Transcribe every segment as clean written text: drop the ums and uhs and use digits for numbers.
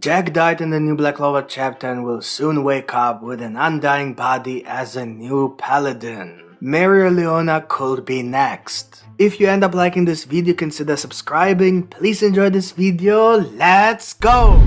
Jack died in the new Black Clover chapter and will soon wake up with an undying body as a new Paladin. Mereoleona could be next. If you end up liking this video, consider subscribing. Please enjoy this video. Let's go!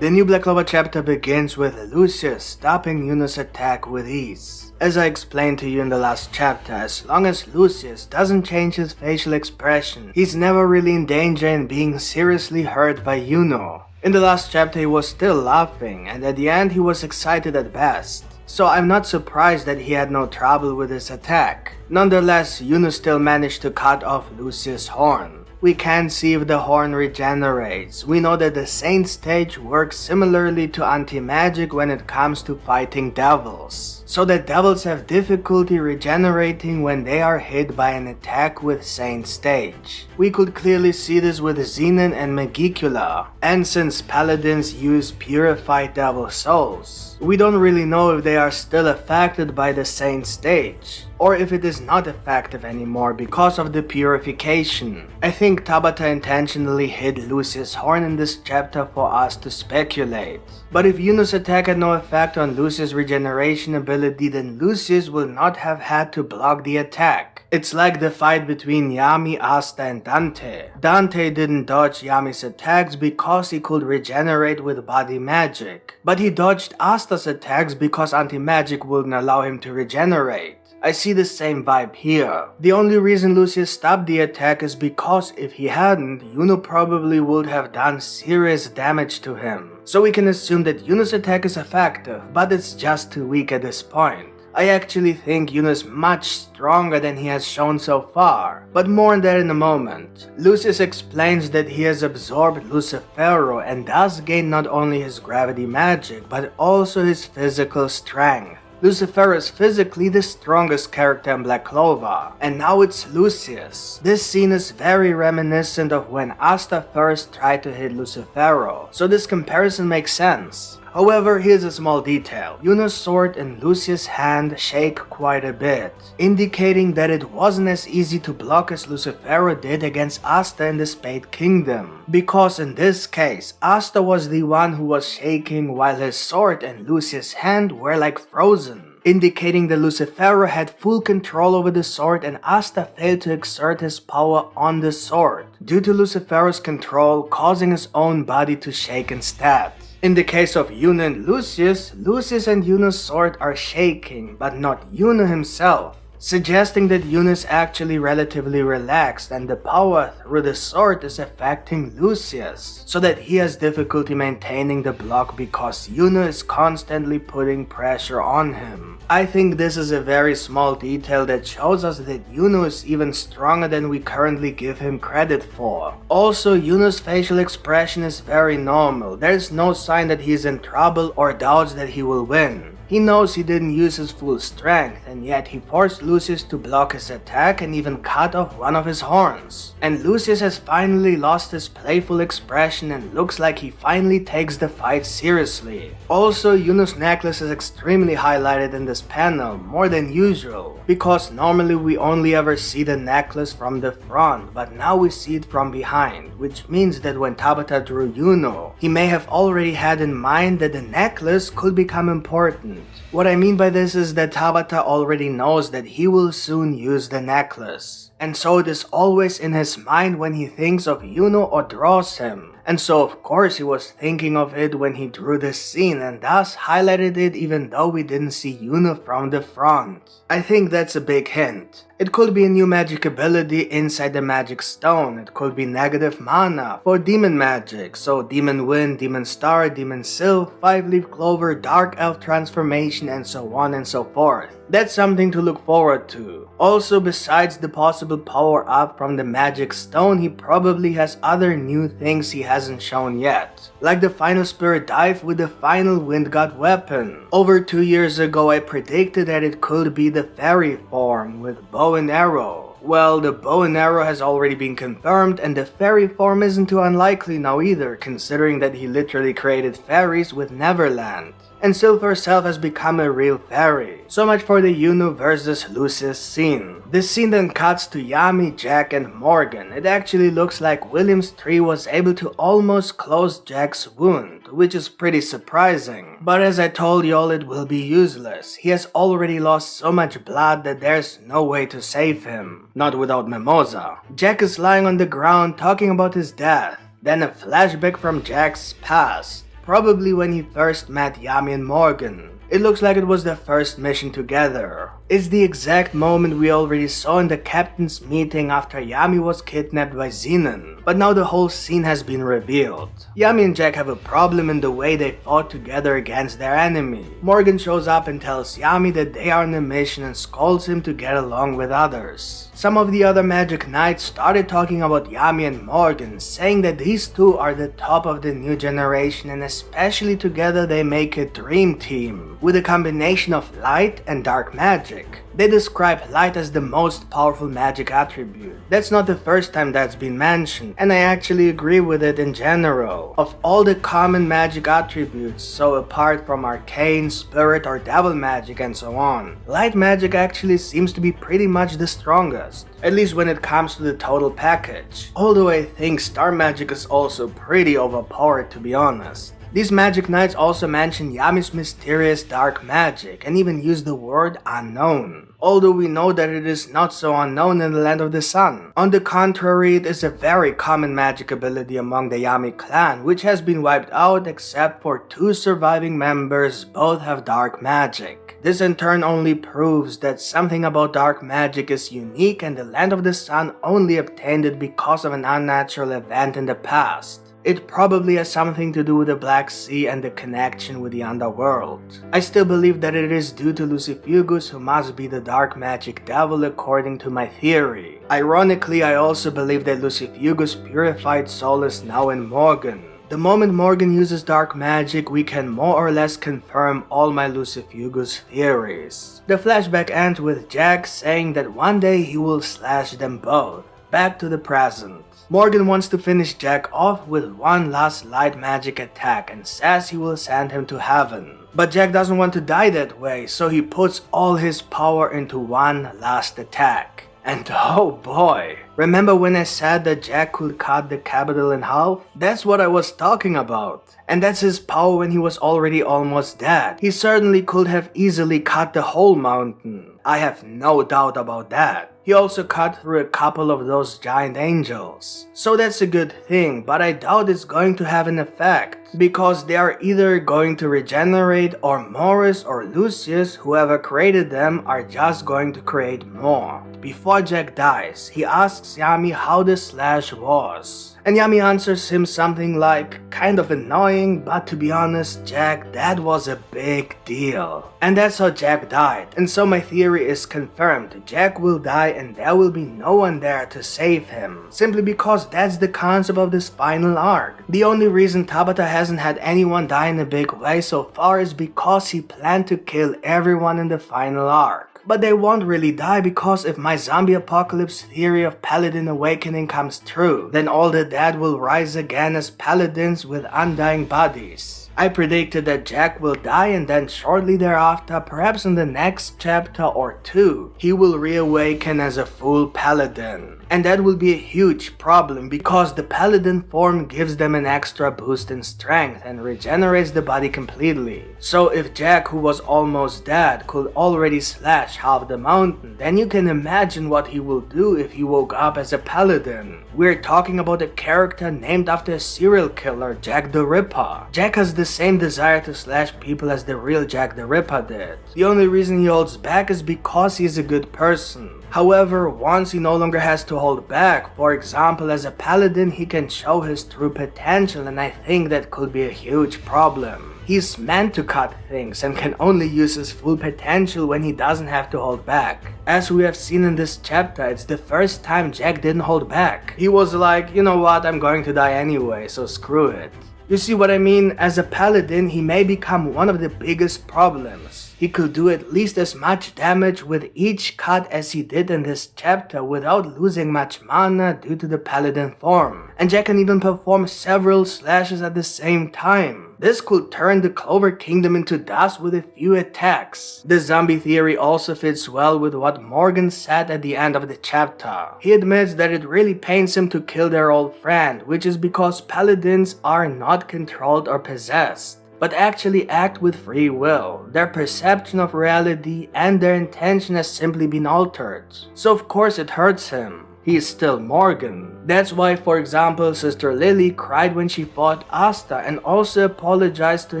The new Black Clover chapter begins with Lucius stopping Yuno's attack with ease. As I explained to you in the last chapter, as long as Lucius doesn't change his facial expression, he's never really in danger and being seriously hurt by Yuno. In the last chapter he was still laughing, and at the end he was excited at best. So I'm not surprised that he had no trouble with his attack. Nonetheless, Yuno still managed to cut off Lucius' horn. We can't see if the horn regenerates. We know that the Saint stage works similarly to anti-magic when it comes to fighting devils. So that devils have difficulty regenerating when they are hit by an attack with Saint stage. We could clearly see this with Xenon and Magicula. And since paladins use purified devil souls, we don't really know if they are still affected by the Saint stage, or if it is not effective anymore because of the purification. I think Tabata intentionally hid Lucius' horn in this chapter for us to speculate. But if Yuno's attack had no effect on Lucius' regeneration ability, then Lucius will not have had to block the attack. It's like the fight between Yami, Asta, and Dante. Dante didn't dodge Yami's attacks because he could regenerate with body magic, but he dodged Asta's attacks because anti-magic wouldn't allow him to regenerate. I see the same vibe here. The only reason Lucius stopped the attack is because if he hadn't, Yuno probably would have done serious damage to him. So we can assume that Yuno's attack is effective, but it's just too weak at this point. I actually think Yuno is much stronger than he has shown so far, but more on that in a moment. Lucius explains that he has absorbed Lucifero and thus gained not only his gravity magic, but also his physical strength. Lucifero is physically the strongest character in Black Clover, and now it's Lucius. This scene is very reminiscent of when Asta first tried to hit Lucifero, so this comparison makes sense. However, here's a small detail. Yuno's sword in Lucius' hand shake quite a bit, indicating that it wasn't as easy to block as Lucifero did against Asta in the Spade Kingdom. Because in this case, Asta was the one who was shaking while his sword and Lucius' hand were like frozen, indicating that Lucifero had full control over the sword and Asta failed to exert his power on the sword, due to Lucifero's control causing his own body to shake instead. In the case of Yuno and Lucius, Lucius and Yuno's sword are shaking, but not Yuno himself, suggesting that Yuno is actually relatively relaxed and the power through the sword is affecting Lucius, so that he has difficulty maintaining the block because Yuno is constantly putting pressure on him. I think this is a very small detail that shows us that Yuno is even stronger than we currently give him credit for. Also, Yuno's facial expression is very normal. There is no sign that he is in trouble or doubts that he will win. He knows he didn't use his full strength, and yet he forced Lucius to block his attack and even cut off one of his horns. And Lucius has finally lost his playful expression and looks like he finally takes the fight seriously. Also, Yuno's necklace is extremely highlighted in this panel, more than usual, because normally we only ever see the necklace from the front, but now we see it from behind, which means that when Tabata drew Yuno, he may have already had in mind that the necklace could become important. What I mean by this is that Tabata already knows that he will soon use the necklace, and so it is always in his mind when he thinks of Yuno or draws him. And so of course he was thinking of it when he drew this scene and thus highlighted it even though we didn't see Yuno from the front. I think that's a big hint. It could be a new magic ability inside the magic stone. It could be negative mana for demon magic, so demon wind, demon star, demon sylph, 5-leaf clover, dark elf transformation, and so on and so forth. That's something to look forward to. Also, besides the possible power up from the magic stone, he probably has other new things he hasn't shown yet, like the final spirit dive with the final wind god weapon. Over 2 years ago I predicted that it could be the fairy form with bow and arrow. Well, the bow and arrow has already been confirmed, and the fairy form isn't too unlikely now either, considering that he literally created fairies with Neverland. and Sylph herself has become a real fairy. So much for the Yuno versus Lucius scene. This scene then cuts to Yami, Jack and Morgan. It actually looks like William's tree was able to almost close Jack's wound, which is pretty surprising. But as I told y'all, it will be useless. He has already lost so much blood that there's no way to save him. Not without Mimosa. Jack is lying on the ground talking about his death. Then a flashback from Jack's past. Probably when he first met Yami and Morgan. It looks like it was their first mission together. It's the exact moment we already saw in the captain's meeting after Yami was kidnapped by Zenon, but now the whole scene has been revealed. Yami and Jack have a problem in the way they fought together against their enemy. Morgan shows up and tells Yami that they are on a mission and scolds him to get along with others. Some of the other Magic Knights started talking about Yami and Morgan, saying that these two are the top of the new generation and especially together they make a dream team, with a combination of light and dark magic. They describe light as the most powerful magic attribute. That's not the first time that's been mentioned, and I actually agree with it in general. Of all the common magic attributes, so apart from arcane, spirit or devil magic and so on, light magic actually seems to be pretty much the strongest, at least when it comes to the total package. Although I think star magic is also pretty overpowered, to be honest. These Magic Knights also mention Yami's mysterious dark magic and even use the word unknown, although we know that it is not so unknown in the Land of the Sun. On the contrary, it is a very common magic ability among the Yami clan, which has been wiped out except for 2 surviving members. Both have dark magic. This in turn only proves that something about dark magic is unique and the Land of the Sun only obtained it because of an unnatural event in the past. It probably has something to do with the Black Sea and the connection with the underworld. I still believe that it is due to Lucifugus, who must be the dark magic devil according to my theory. Ironically, I also believe that Lucifugus' purified soul is now in Morgan. The moment Morgan uses dark magic, we can more or less confirm all my Lucifugus theories. The flashback ends with Jack saying that one day he will slash them both. Back to the present. Morgan wants to finish Jack off with one last light magic attack and says he will send him to heaven. But Jack doesn't want to die that way, so he puts all his power into one last attack. And oh boy, remember when I said that Jack could cut the capital in half? That's what I was talking about. And that's his power when he was already almost dead. He certainly could have easily cut the whole mountain. I have no doubt about that. He also cut through a couple of those giant angels. So that's a good thing, but I doubt it's going to have an effect, because they are either going to regenerate or Morris or Lucius, whoever created them, are just going to create more. Before Jack dies, he asks Yami how the slash was. And Yami answers him something like, kind of annoying, but to be honest, Jack, that was a big deal. And that's how Jack died. And so my theory is confirmed. Jack will die and there will be no one there to save him. Simply because that's the concept of this final arc. The only reason Tabata hasn't had anyone die in a big way so far is because he planned to kill everyone in the final arc. But they won't really die, because if my zombie apocalypse theory of Paladin awakening comes true, then all the dead will rise again as paladins with undying bodies. I predicted that Jack will die and then shortly thereafter, perhaps in the next chapter or 2, he will reawaken as a full paladin. And that will be a huge problem because the paladin form gives them an extra boost in strength and regenerates the body completely. So if Jack, who was almost dead, could already slash half the mountain, then you can imagine what he will do if he woke up as a paladin. We're talking about a character named after a serial killer, Jack the Ripper. Jack has the same desire to slash people as the real Jack the Ripper did. The only reason he holds back is because he is a good person. However, once he no longer has to hold back, for example as a paladin, he can show his true potential, and I think that could be a huge problem. He's meant to cut things and can only use his full potential when he doesn't have to hold back. As we have seen in this chapter, it's the first time Jack didn't hold back. He was like, you know what, I'm going to die anyway, so screw it. You see what I mean? As a paladin, he may become one of the biggest problems. He could do at least as much damage with each cut as he did in this chapter without losing much mana due to the paladin form. And Jack can even perform several slashes at the same time. This could turn the Clover Kingdom into dust with a few attacks. The zombie theory also fits well with what Morgan said at the end of the chapter. He admits that it really pains him to kill their old friend, which is because paladins are not controlled or possessed, but actually act with free will. Their perception of reality and their intention has simply been altered. So of course it hurts him. He is still Morgan. That's why, for example, Sister Lily cried when she fought Asta and also apologized to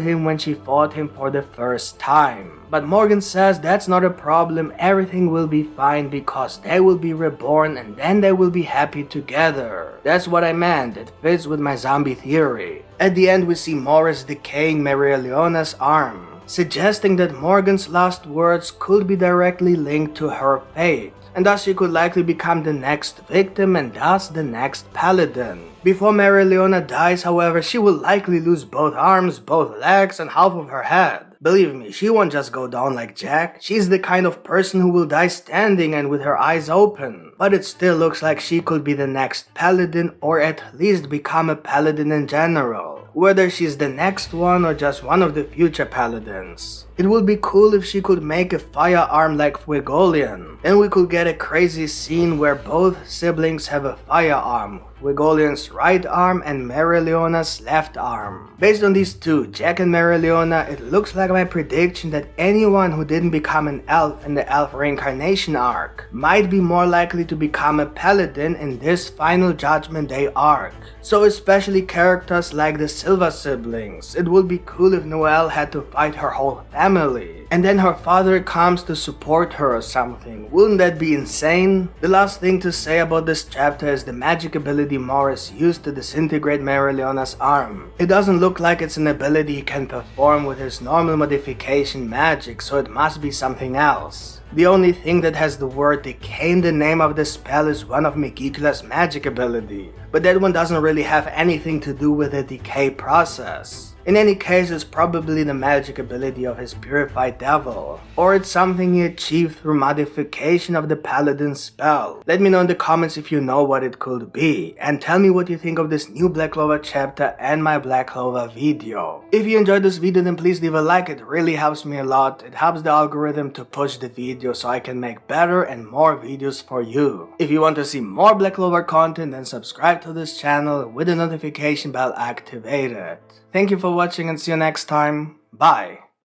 him when she fought him for the first time. But Morgan says that's not a problem, everything will be fine because they will be reborn and then they will be happy together. That's what I meant, it fits with my zombie theory. At the end we see Morris decaying Mereoleona's arm, suggesting that Morgan's last words could be directly linked to her fate, and thus she could likely become the next victim and thus the next paladin. Before Mereoleona dies, however, she will likely lose both arms, both legs, and half of her head. Believe me, she won't just go down like Jack. She's the kind of person who will die standing and with her eyes open. But it still looks like she could be the next paladin, or at least become a paladin in general. Whether she's the next one or just one of the future paladins. It would be cool if she could make a firearm like Fuegolian, and we could get a crazy scene where both siblings have a firearm, Fuegolian's right arm and Mereoleona's left arm. Based on these two, Jack and Mereoleona, it looks like my prediction that anyone who didn't become an elf in the elf reincarnation arc might be more likely to become a paladin in this final Judgment Day arc. So especially characters like the Silva siblings. It would be cool if Noelle had to fight her whole family, and then her father comes to support her or something. Wouldn't that be insane? The last thing to say about this chapter is the magic ability Morris used to disintegrate Mereoleona's arm. It doesn't look like it's an ability he can perform with his normal modification magic, so it must be something else. The only thing that has the word decay in the name of the spell is one of Megicula's magic ability, but that one doesn't really have anything to do with the decay process. In any case, it's probably the magic ability of his purified devil, or it's something he achieved through modification of the paladin spell. Let me know in the comments if you know what it could be, and tell me what you think of this new Black Clover chapter and my Black Clover video. If you enjoyed this video, then please leave a like, it really helps me a lot. It helps the algorithm to push the video so I can make better and more videos for you. If you want to see more Black Clover content, then subscribe to this channel with the notification bell activated. Thank you for watching and see you next time. Bye.